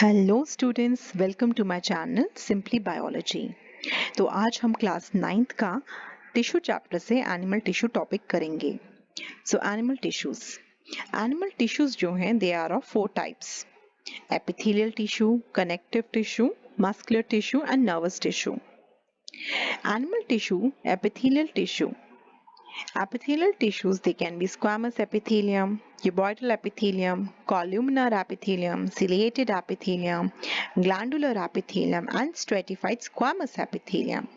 Hello students, welcome to my channel simply biology. तो आज हम क्लास 9th का टिश्यू चैप्टर से एनिमल टिश्यू टॉपिक करेंगे। सो एनिमल टिश्यूज जो हैं they are of 4 types: epithelial tissue, connective tissue, muscular tissue and nervous tissue. Animal tissue, epithelial tissues, they can be squamous epithelium, cuboidal epithelium, columnar epithelium, ciliated epithelium, glandular epithelium and stratified squamous epithelium.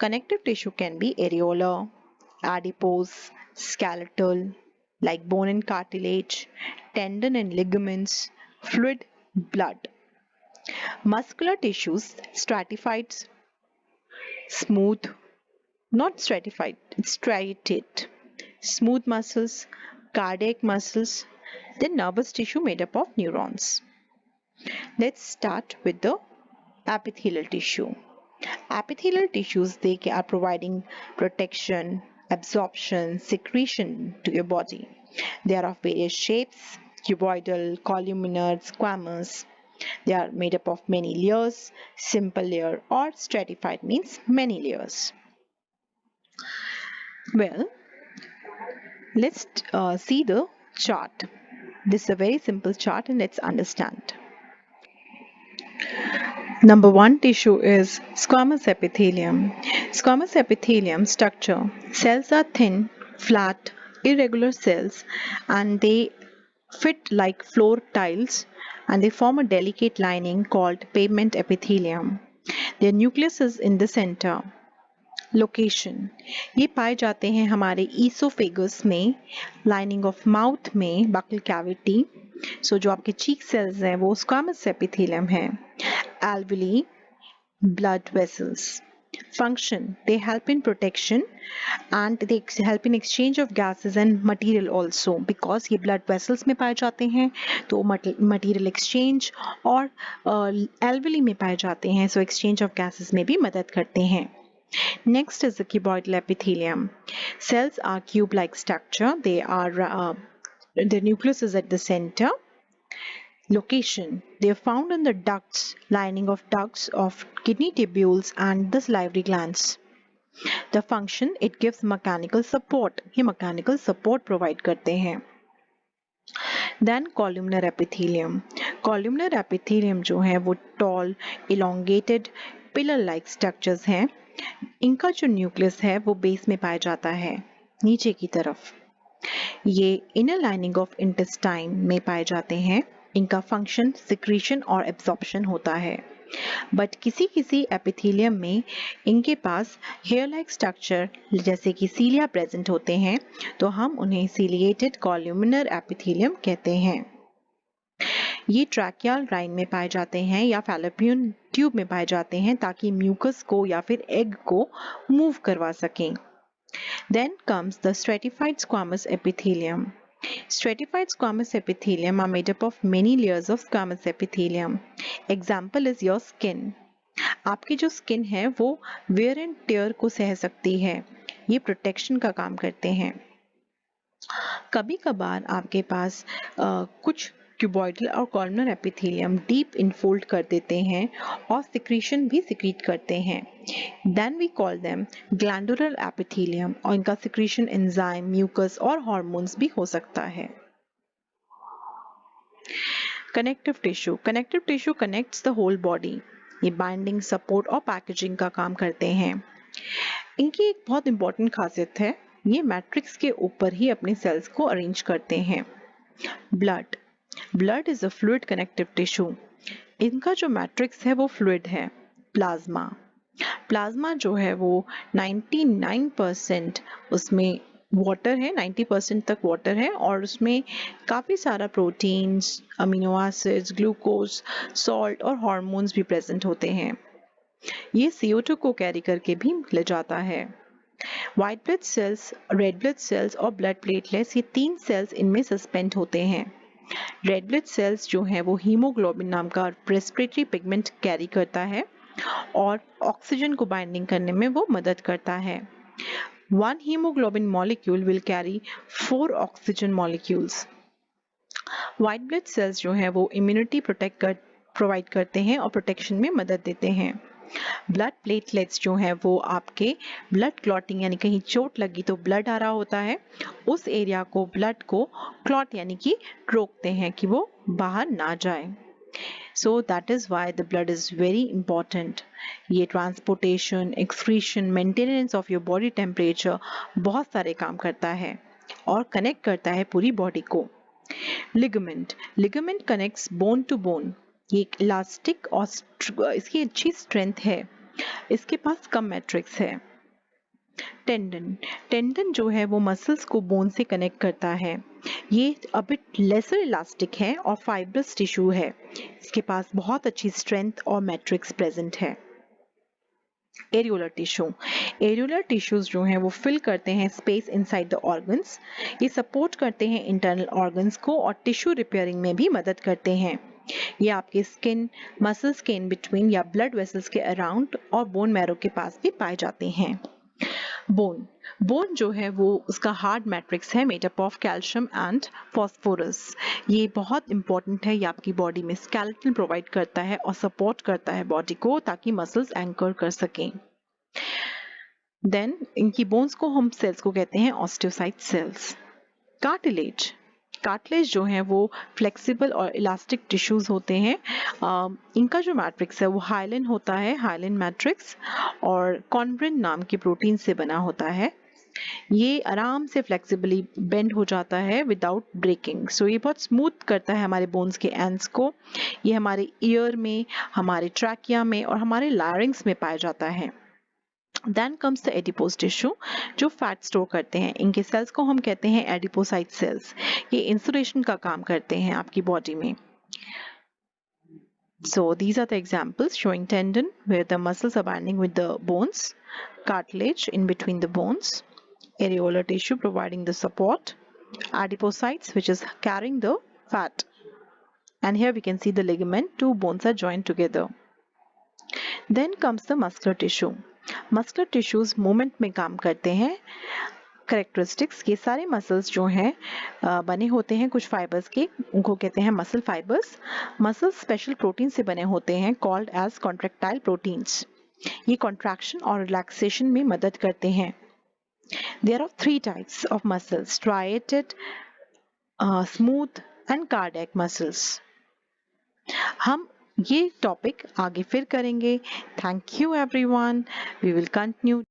Connective tissue can be areolar, adipose, skeletal like bone and cartilage, tendon and ligaments, fluid, blood. Muscular tissues, stratified, smooth, not stratified, it's striated, smooth muscles, cardiac muscles, then nervous tissue made up of neurons. Let's start with the epithelial tissue. Epithelial tissues, they are providing protection, absorption, secretion to your body. They are of various shapes: cuboidal, columnar, squamous. They are made up of many layers, simple layer, or stratified means many layers. Well, let's see the chart. This is a very simple chart and let's understand. Number 1 tissue is squamous epithelium. Squamous epithelium structure. Cells are thin, flat, irregular cells and they fit like floor tiles and they form a delicate lining called pavement epithelium. Their nucleus is in the center. Location, ये पाए जाते हैं हमारे oesophagus में, lining of mouth में, buccal cavity. सो जो आपके चीक sales हैं वो स्क्वामस एपिथेलियम है. Alveoli, blood vessels. Function, they help in protection and they help in exchange of gases and material also, because ये blood vessels में पाए जाते हैं तो material exchange, और alveoli में पाए जाते हैं so exchange of gases में भी मदद करते हैं. Next is the cuboidal epithelium. Cells are cube-like structure. They are the nucleus is at the center. Location, they are found in the ducts, lining of ducts of kidney tubules and the salivary glands. The function, it gives mechanical support. ये mechanical support provide करते हैं. Then columnar epithelium. Columnar epithelium जो है वो tall, elongated, pillar-like structures हैं. इनका जो nucleus है वो बेस में पाया जाता है, नीचे की तरफ. ये इनर लाइनिंग ऑफ इंटेस्टाइन में पाए जाते हैं. इनका फंक्शन सिक्रीशन और एब्जॉर्प्शन होता है. बट किसी किसी एपिथेलियम में इनके पास हेयर लाइक स्ट्रक्चर जैसे कि सीलिया प्रेजेंट होते हैं, तो हम उन्हें सीलिएटेड कॉल्यूमिनर एपिथेलियम कहते हैं. ये ट्रैकियल राइन में पाए जाते हैं या फैलोपियन ट्यूब में पाए जाते हैं ताकि म्यूकस को या फिर एग को मूव करवा सकें. Then comes the stratified squamous epithelium. Stratified squamous epithelium are made up of many layers of squamous epithelium. Example is your skin. आपकी जो स्किन है वो wear and tear को सह सकती है. ये प्रोटेक्शन का काम करते हैं. कभी कभार आपके पास कुछ क्यूबॉइडल और कॉलमनर एपिथेलियम डीप इनफोल्ड कर देते हैं और सिक्रीशन भी सिक्रीट करते हैं. Then we call them glandular epithelium, और इनका सिक्रीशन एंजाइम, म्यूकस और हार्मोन्स भी हो सकता है. Connective tissue connects the whole body. ये बाइंडिंग, सपोर्ट और पैकेजिंग का काम करते हैं. इनकी एक बहुत इंपॉर्टेंट खासियत है, ये मैट्रिक्स के ऊपर ही अपने सेल्स को अरेंज करते हैं. Blood is a fluid connective tissue. इनका जो मैट्रिक्स है वो फ्लूइड है. प्लाज्मा जो है वो 99% उसमें वाटर है, 90% तक वाटर है, और उसमें काफ़ी सारा proteins, amino acids, glucose, salt और हार्मोन्स भी प्रेजेंट होते हैं. ये CO2 को कैरी करके भी ले जाता है. White blood cells, red blood cells और ब्लड प्लेटलेट्स, ये 3 सेल्स इनमें सस्पेंड होते हैं. रेड ब्लड सेल्स जो है वो हीमोग्लोबिन नाम का रेस्पिरेटरी पिगमेंट कैरी करता है और ऑक्सीजन को बाइंडिंग करने में वो मदद करता है. 1 hemoglobin molecule will carry 4 oxygen molecules. White blood cells जो है वो इम्यूनिटी प्रोटेक्ट प्रोवाइड करते हैं और प्रोटेक्शन में मदद देते हैं। ब्लड प्लेटलेट्स जो हैं वो आपके ब्लड क्लॉटिंग यानी कहीं चोट लगी तो ब्लड आ रहा होता है, उस एरिया को ब्लड को क्लॉट यानी कि रोकते हैं कि वो बाहर ना जाए। So that is why the blood is very important. ये transportation, excretion, maintenance of your body temperature बहुत सारे काम करता है और कनेक्ट करता है पूरी बॉडी को। Ligament connects bone to bone. ये एक इलास्टिक और इसकी अच्छी स्ट्रेंथ है, इसके पास कम मैट्रिक्स है। टेंडन जो है वो मसल्स को बोन से कनेक्ट करता है, ये अ बिट लेसर इलास्टिक है और फाइब्रस टिश्यू है, इसके पास बहुत अच्छी स्ट्रेंथ और मैट्रिक्स प्रेजेंट है। एरियोलर टिश्यूज जो हैं वो फिल करते हैं स्पेस इनसाइड द ऑर्गन्स, ये सपोर्ट करते हैं इंटरनल ऑर्गन्स को और टिश्यू रिपेयरिंग में भी मदद करते हैं। ये आपके स्किन, मसल्स के इन बिटवीन या ब्लड वेसल्स के अराउंड और बोन मैरो के पास भी पाए जाते हैं। बोन जो है वो उसका हार्ड मैट्रिक्स है made up of calcium and phosphorus. ये बहुत इंपॉर्टेंट है, ये आपकी बॉडी में स्केलेटन प्रोवाइड करता है और सपोर्ट करता है बॉडी को ताकि मसल्स एंकर कर सकें। देन इनकी बोन्स को हम सेल्स को कहते हैं ऑस्टियोसाइट सेल्स। कार्टिलेज जो है वो फ्लेक्सिबल और इलास्टिक टिश्यूज होते हैं। इनका जो मैट्रिक्स है वो हाइलिन होता है, हाइलिन मैट्रिक्स, और कॉन्ड्रिन नाम की प्रोटीन से बना होता है। ये आराम से फ्लेक्सिबली बेंड हो जाता है विदाउट ब्रेकिंग, सो ये बहुत स्मूथ करता है हमारे बोन्स के एंड्स को। ये हमारे ईयर में, हमारे ट्रैकिया में और हमारे लारिंग्स में पाया जाता है। Then comes the adipose tissue जो फैट स्टोर करते हैं, इनके सेल्स को हम कहते हैं एडिपोसाइट सेल्स। ये इंसुलेशन का काम करते हैं आपकी बॉडी में। So these are the examples showing tendon where the muscles are binding with the bones, cartilage in between the bones, areolar tissue providing the support, adipocytes which is carrying the fat, and here we can see the ligament, two bones are joined together. Then comes the muscular tissue. Muscular tissues movement में काम करते हैं। Characteristics, ये सारे muscles जो हैं बने होते हैं कुछ फाइबर्स के, उनको कहते हैं muscle fibres. Muscles special protein से बने होते हैं कॉल्ड एज कॉन्ट्रैक्टाइल प्रोटीन्स। ये कॉन्ट्रैक्शन और रिलैक्सेशन में मदद करते हैं। There are 3 types of muscles, striated, smooth and cardiac muscles. हम ये टॉपिक आगे फिर करेंगे। Thank you everyone, we will continue.